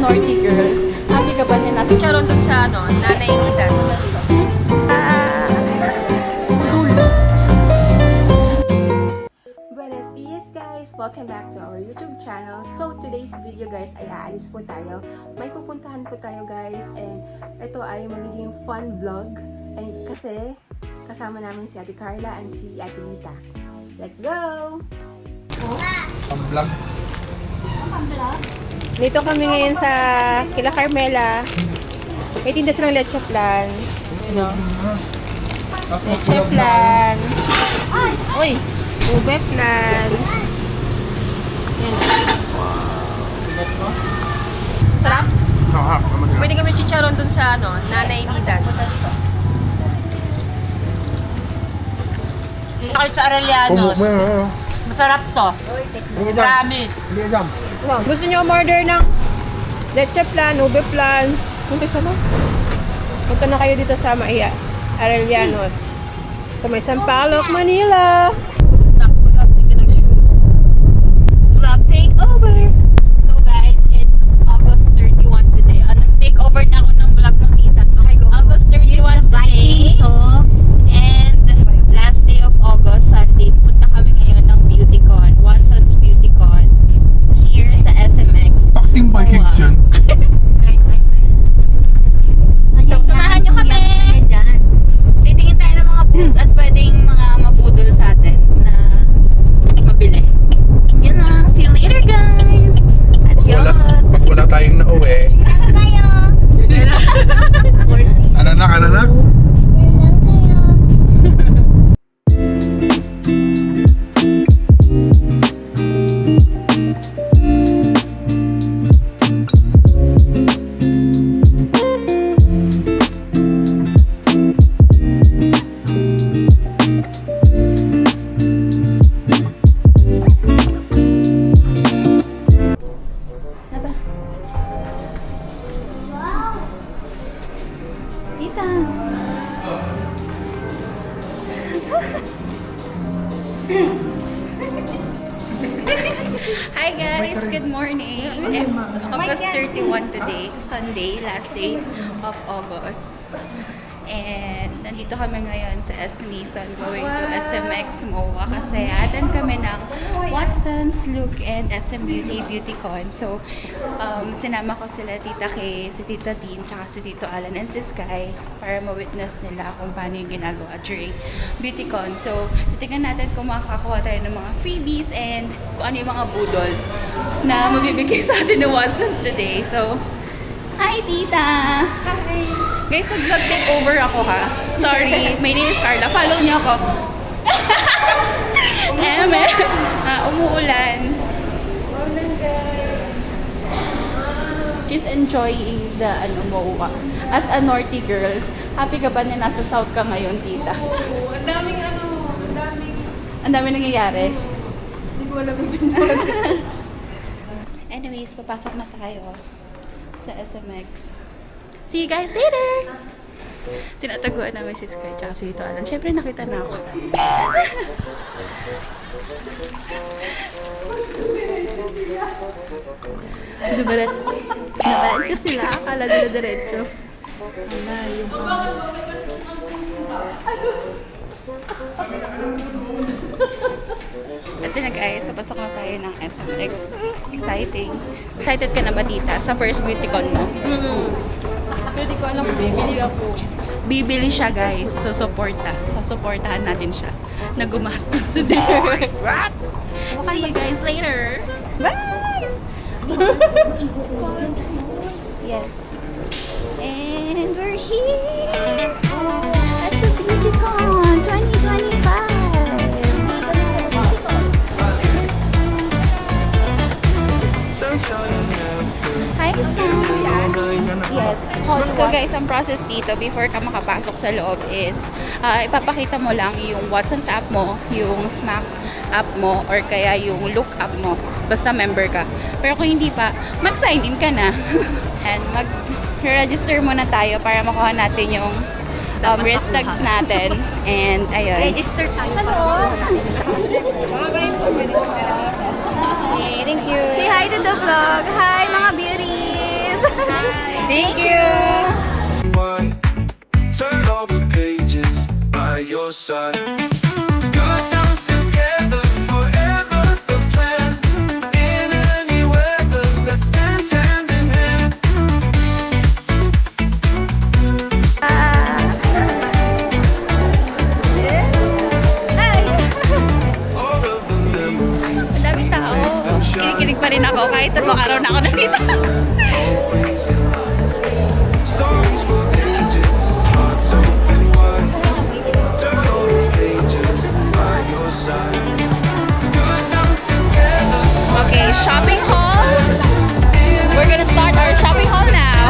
naughty girl. Happy ka ba niya natin? Charon dun sa nanay nita. Buenos dias guys! Welcome back to our YouTube channel. So today's video guys ay aalis po tayo. May pupuntahan po tayo guys and ito ay magiging fun vlog. And kasi kasama namin si Ate Carla and si Ate Lita. Let's go! Pang-vlog. Dito kami ngayon sa kila Carmela. May tinda silang leche flan. Ano? Leche flan. Uy! Ube flan. Sarap? Sarap naman yun. Pwede kami chicharon dun sa nanay nita. Dito kayo sa Arellano's. Masarap to. Promise. Hindi ka jam. Gusto niyo umorder ng leche flan, ube flan? Punta na kayo dito sa Maya, Arellano's. Sa may Sampaloc, Manila. Sakto lang, hindi ka nag-shoes. Vlog takeover! So guys, it's August 31 today. Nag-takeover na ako ng vlog ng tita. August 31 today. And last day of August, Sunday, punta kami ngayon ng BeautyCon. Watson's BeautyCon. Here sa SMX. Acting by Kings yun. Nice. So, samahan nyo kami! Titingin tayo ng mga booths at pwedeng mga mabudol sa atin na mabili. Yan lang. See you later, guys! Adios! Pag wala tayong nauwi. Ananak. Tita! Hi guys! Good morning! It's August 31 today, Sunday, last day of August. And nandito kami ngayon sa SMESON going to SMX MOA kasi attend kami ng Watson's Look and SM Beauty BeautyCon. So, sinama ko sila Tita Kay, si Tita Dean, tsaka si Tito Alan and si Sky para ma-witness nila kung paano yung ginagawa during BeautyCon. So, titignan natin kung makakakuha tayo ng mga freebies and kung ano yung mga budol na mabibigay sa atin ng Watson's today. So, hi Tita! Hi! Guys, nag-vlog takeover ako ha. Sorry, my name is Carla. Follow niyo ako. Umuulan. She's enjoying the MOA. As a naughty girl, happy ka ba na nasa South ka ngayon, Tita? Oo, ang daming Ang dami nangyayari. Hindi ko alam yung pinag. Anyways, papasok na tayo sa SMX. See you guys later! Tinataguan namin si Sky tsaka si Tito Alan. Siyempre nakita na ako. Nabalat ko sila. Akala nila diretso. Ito na guys, papasok na tayo ng SMX. Exciting. Excited ka na ba, Tita? Sa first BeautyCon mo? Pero di ko alam kung bibili ako. Bibili siya guys. So, supportahan natin siya na gumastos today. What? See you guys later. Bye! Yes. And we're here at the BeautyCon 2025. Hi, Yes. So guys, ang process dito before ka makapasok sa loob is ipapakita mo lang yung Watson's app mo, yung Smack app mo, or kaya yung Look app mo. Basta member ka. Pero kung hindi pa, mag-sign in ka na. And mag-register muna tayo para makuha natin yung wrist tags natin. And ayun. Register tayo. Hello! Okay, thank you. Say hi to the vlog. Hi mga beauties! Thank you! Why turn all the pages by your side? Good times together, forever's the plan. In any weather, let's dance hand in hand. All of the memories. Ang daming tao. Kinikilig pa rin ako kahit 3 araw na ako nandito. Always in line. Stories for ages, hearts open wide. Turn all the pages by your side. Good times together. Okay, shopping haul. We're gonna start our shopping haul now.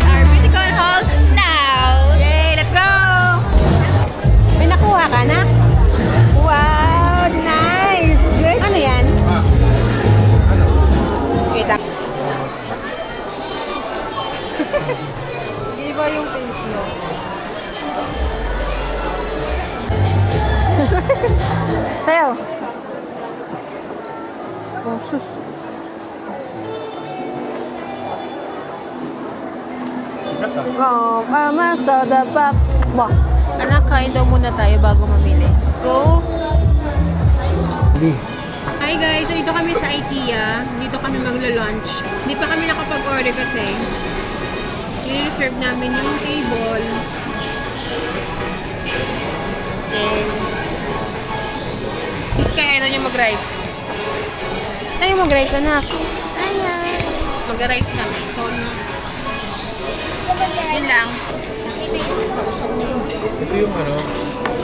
Our Beautycon haul now. Yay! Let's go! May nakuha ka na? Wow! Nice! Good. Ano yan? Kita. Viva yung face mo. Sayo. Oh, sus. Oh, mama, soda pop. Wow. Anak, kain daw muna tayo bago mamili. Let's go. Hi guys, so dito kami sa IKEA. Dito kami magla-lunch. Hindi pa kami nakapag-order kasi i-reserve namin yung table. And sis, kaya niyo mag-rice. Tayo mag-rice, anak. Ayan. Mag-rice kami. So, yun lang. Ito yung ano,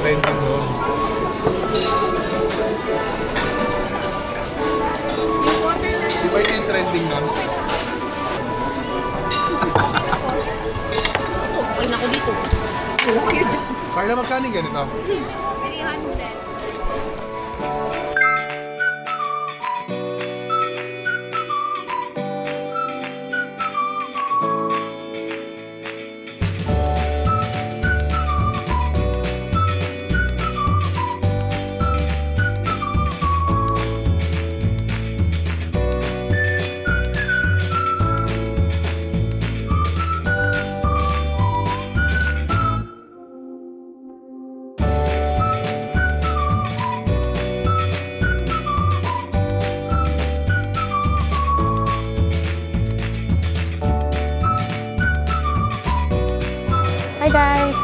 trending room. Yung water na Di ba ito yung trending na? Uy, naku dito. Carla, magkano yung ganito? 300. Hi guys!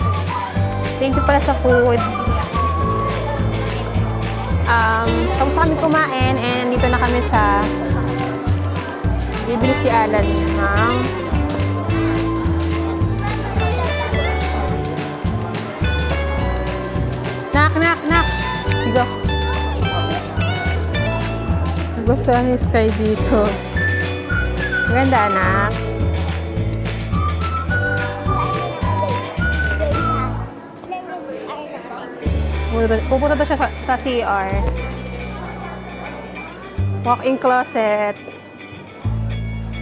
Thank you pala sa food. Tapos na kami kumain and dito na kami sa bibili si Alan ng Nak! Go! Gustuhan ni Sky dito. Ganda, anak. Pupunta daw siya sa CR. Walk-in closet.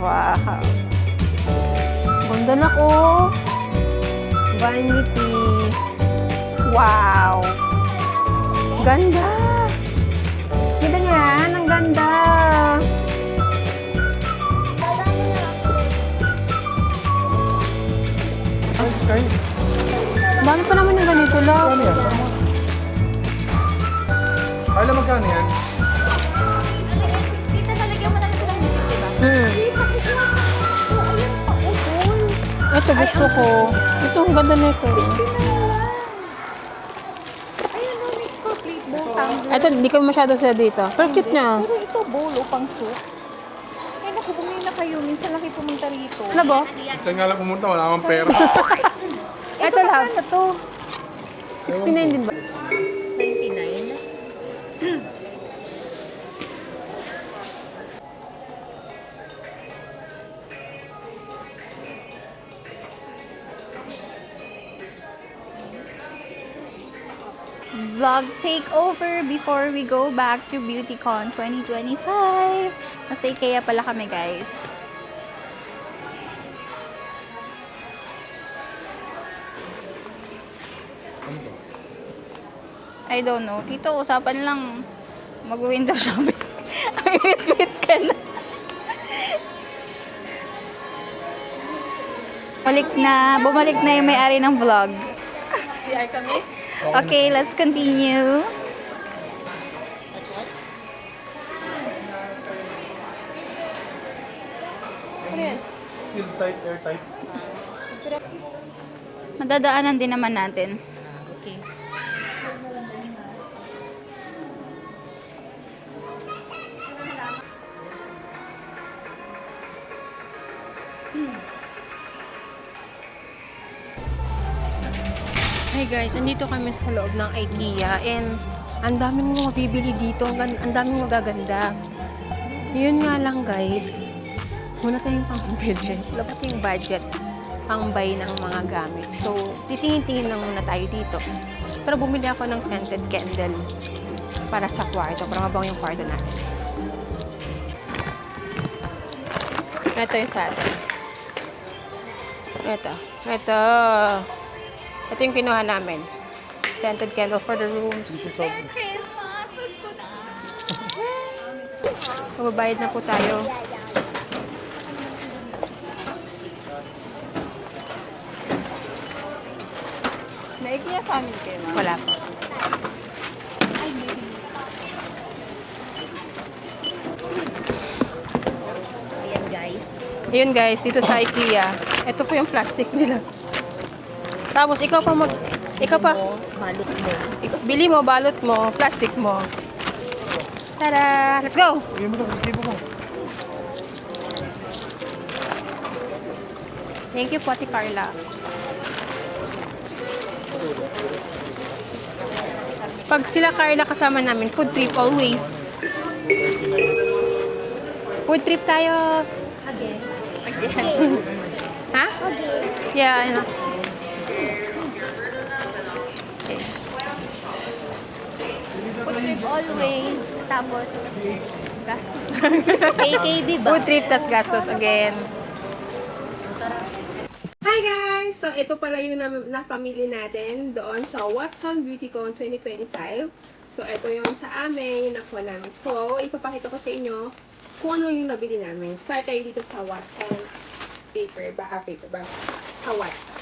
Wow. Ganda na ko. Vanity. Wow. Ganda. Ganda niyan. Ang ganda. Ang Sky. Dami pa naman yung ganito lang. Ano yan? Carla, magkano yan? Dito nalagyan mo na ito ng music, diba? Ito gusto ko. Ito, ang ganda nito. Ayun, no, mix for plate bowl tumbler. Ito, hindi ko masyado siya dito. Pero cute niya. Pero ito, bowl o pang soup. Ay, naku, bumili na kayo. Minsan lang kayo pumunta rito. Ano ba? Isa nga lang pumunta, wala akong pera. Ito lang. Ano to? 69 din ba? 99. Vlog takeover before we go back to BeautyCon 2025. Nasa IKEA pala kami, guys. I don't know. Tito, usapan lang. Mag-window shopping. Ay, tweet ka na. Bumalik na yung may-ari ng vlog. CR kami. Okay, let's continue. Seal type, air type. Madadaanan din naman natin. Okay. Hey guys, andito kami sa loob ng IKEA and ang daming mga mabibili dito, ang daming magaganda. Yun nga lang guys, muna tayong pambili. Wala pa tayong budget pang buy ng mga gamit. So, titingin-tingin lang muna tayo dito. Pero bumili ako ng scented candle para sa kwarto, para mabango yung kwarto natin. Ito yung sa atin. Ito yung kinuha namin. Scented candle for the rooms. Merry Christmas! Pasko na! Magbabayad na po tayo. May IKEA family kayo, ma'am? Wala po. Ayan guys. Ayun guys, dito sa IKEA. Ito po yung plastic nila. Tapos ikaw pa Balot mo. bili mo, balot mo, plastic mo. Tada! Let's go! Bigyan mo ito, resibo mo. Thank you po, Ate Carla. Pag sila Carla kasama namin, food trip always. Food trip tayo. Again. Ha? Yeah, I know. Okay. Food trip always. Tapos, gastos. KKB ba? Food trip, tas gastos again. Hi guys! So, ito pala yung napamili natin doon sa Watson BeautyCon 2025. So, ito yung sa amin, yung nakuha namin. So, ipapakita ko sa inyo kung ano yung nabili namin. Start tayo dito sa Watson paper ba? Sa Watson.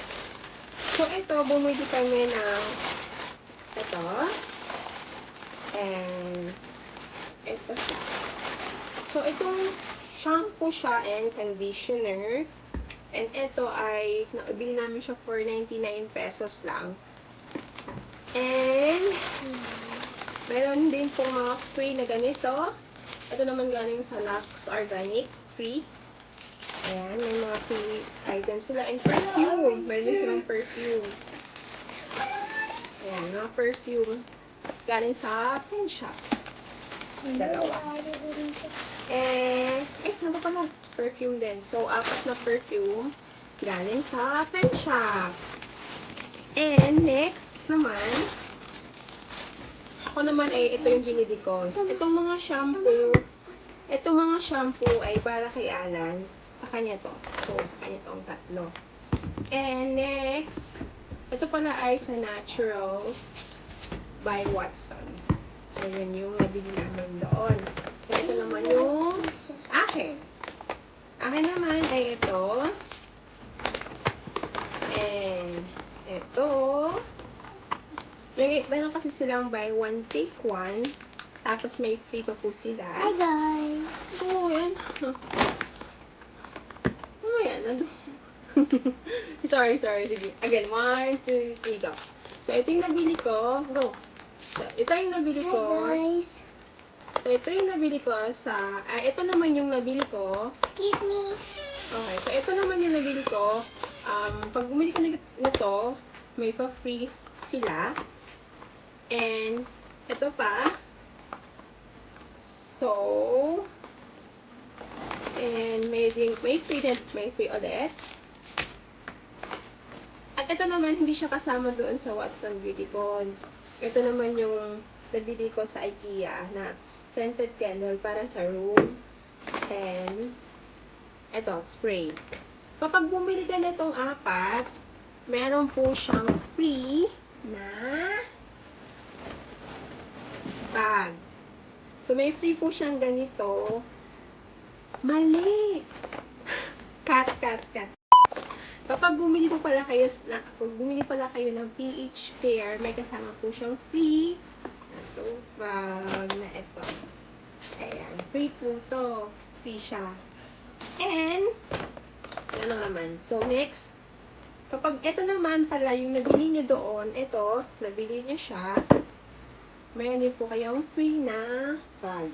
So, ito, bumili kami ng ito. And ito siya. So, itong shampoo siya and conditioner. And ito ay, nakabili namin siya for 99 pesos lang. And, meron din po mga free na ganito. Ito naman galing sa Lux Organic, free. Ayan, may mga free items sila. And perfume. Meron din silang perfume. Ayan, mga perfume. Galing sa Pen Shop. Dalawa. And, ano pala? Perfume din. So, 4 na perfume galing sa Pen Shop. And, next naman, ako naman ay ito yung binili ko. Itong mga shampoo ay para kay Alan. Sa kanya to. So, sa kanya tong tatlo. And next, ito pala ay sa Naturals by Watson. So, yun yung nabili namin doon. And ito naman yung akin. Akin naman ay ito. And ito. Meron kasi silang buy one, take one. Tapos may free pa po sila. Hi guys. Oo, yan. Oh, yan. Sorry. Sige. Again, 1, 2, 3, go. So, ito yung nabili ko. Go. So, ito yung nabili ko. So, ito yung nabili ko sa... ito naman yung nabili ko. Excuse me. Okay. So, ito naman yung nabili ko. Pag bumili ka nito, may pa-free sila. And, ito pa. So, and may free ulit. At ito naman, hindi siya kasama doon sa Watson BeautyCon. Ito naman yung nabili ko sa IKEA na scented candle para sa room. And, ito, spray. Kapag bumili ka na itong 4, meron po siyang free na bag. So, may free po siyang ganito. Mali! Cut. Kapag bumili po pala kayo, ng PH Care, may kasama po siyang free bag na ito. Ayan, free po to. Free siya. And, ano naman. So, next, kapag ito naman pala yung nabili nyo doon, ito, nabili nyo siya, mayroon din po kayong free na bag.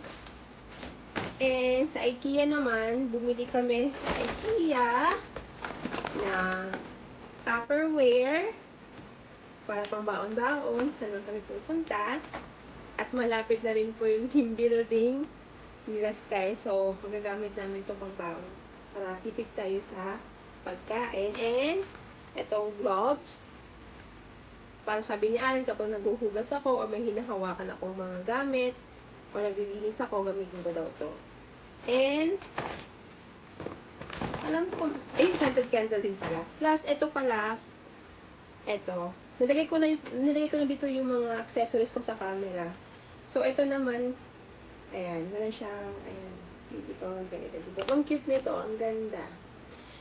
And sa IKEA naman, bumili kami sa IKEA na Tupperware para pang baon-baon saan man kami pupunta. At malapit na rin po yung team building nila Sky. So, magagamit namin ito pang baon para tipid tayo sa pagkain. And itong gloves. Para sabi ni Alan, kapag naghuhugas ako o may hinahawakan akong mga gamit o naglilinis ako, gamitin ko daw to. And alam ko, scented candle din pala. Plus, ito pala, nilagay ko na dito yung mga accessories ko sa camera. So, ito naman, ayan, meron siyang, ayan, dito, ganito. Ang cute nito, ang ganda.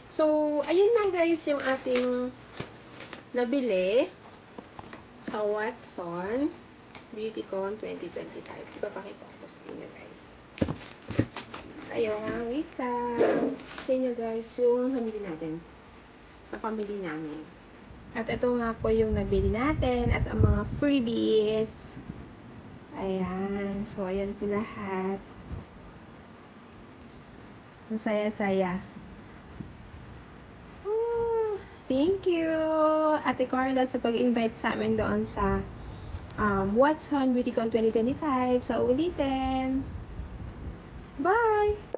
So, ayun lang guys, yung ating nabili sa Watson Beautycon 2025. Ipapakita ko sa inyo guys. Ayun, wait lang. Sa inyo guys, yung nabili natin. Napamili namin. At ito nga po yung nabili natin at ang mga freebies. Ayan. So, ayan po lahat. Ang saya-saya. Thank you, Ate Carla, sa pag-invite sa amin doon sa Watson Beautycon 2025. Sa ulitin. Bye!